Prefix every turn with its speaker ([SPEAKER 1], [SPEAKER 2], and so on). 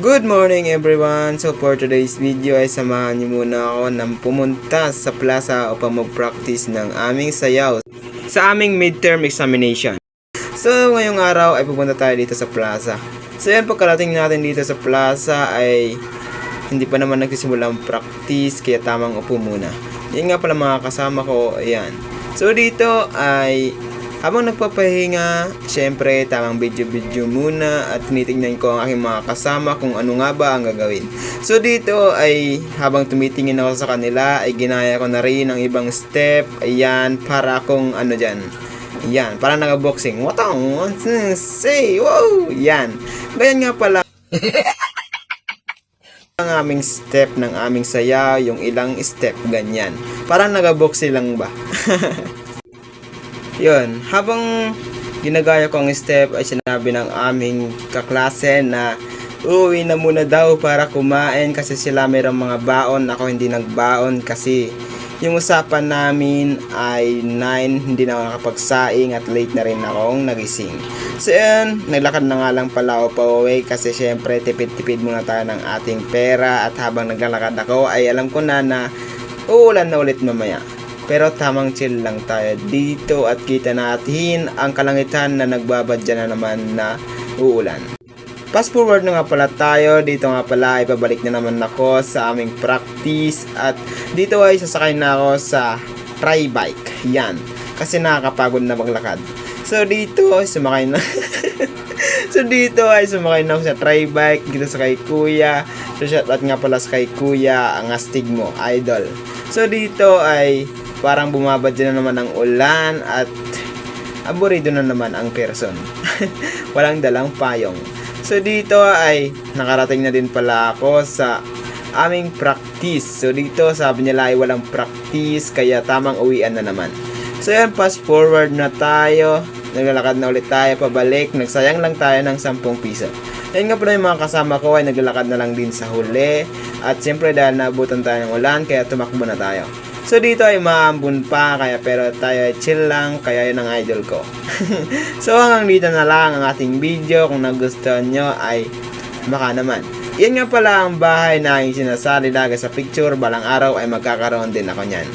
[SPEAKER 1] Good morning everyone! So for today's video ay samahan niyo muna ako ng pumunta sa plaza upang mag-practice ng aming sayaw sa aming midterm examination. So ngayong araw ay pupunta tayo dito sa plaza. So yan, pagkarating natin dito sa plaza ay hindi pa naman nagsisimula ang practice kaya tamang upo muna. Yan nga pala mga kasama ko, ayan. So dito ay habang nagpapahinga, syempre tamang video muna at tinitingnan ko ang aking mga kasama kung ano nga ba ang gagawin. So dito ay habang tumitingin ako sa kanila ay ginaya ko na rin ang ibang step, ayan, para akong ano dyan. Yan, parang naka-boxing. Watang, say, wow! Yan. Ganyan nga pala ang aming step ng aming sayaw, yung ilang step, ganyan. Parang naka-boxing lang ba? Yun, habang ginagaya ko ang step ay sinabi ng aming kaklase na uuwi na muna daw para kumain kasi sila mayroong mga baon. Ako hindi nagbaon kasi yung usapan namin ay 9, hindi na ako nakapagsaing at late na rin akong nagising. So yun, naglakad na nga lang pala ako pa uwi kasi syempre tipid-tipid muna tayo ng ating pera at habang naglalakad ako ay alam ko na uulan na ulit mamaya. Pero tamang chill lang tayo dito at kita natin ang kalangitan na nagbabadya na naman na uulan. Fast forward na nga pala tayo, dito nga pala ay pabalik na naman ako sa aming practice at dito ay sasakay na ako sa tri-bike. Yan, kasi nakakapagod na maglakad. So dito ay sumakay na ako sa tri-bike dito sa kay Kuya. So shoutout nga pala sa kay Kuya, ang astig mo, idol. So dito ay parang bumabadya na naman ang ulan at aburido na naman ang person. Walang dalang payong. So dito ay nakarating na din pala ako sa aming practice. So dito sabi nila ay walang practice kaya tamang uwian na naman. So yan, fast forward na tayo. Naglalakad na ulit tayo pabalik. Nagsayang lang tayo ng 10 piso. Ayun nga pala yung mga kasama ko ay naglalakad na lang din sa huli. At siyempre dahil naabutan tayo ng ulan kaya tumakbo na tayo. So dito ay maambun pa kaya pero tayo ay chill lang kaya yun ang idol ko. So hanggang dito na lang ang ating video. Kung nagustuhan nyo ay baka naman. Yan nga pala ang bahay na aking sinasali lagi sa picture. Balang araw ay magkakaroon din ako nyan.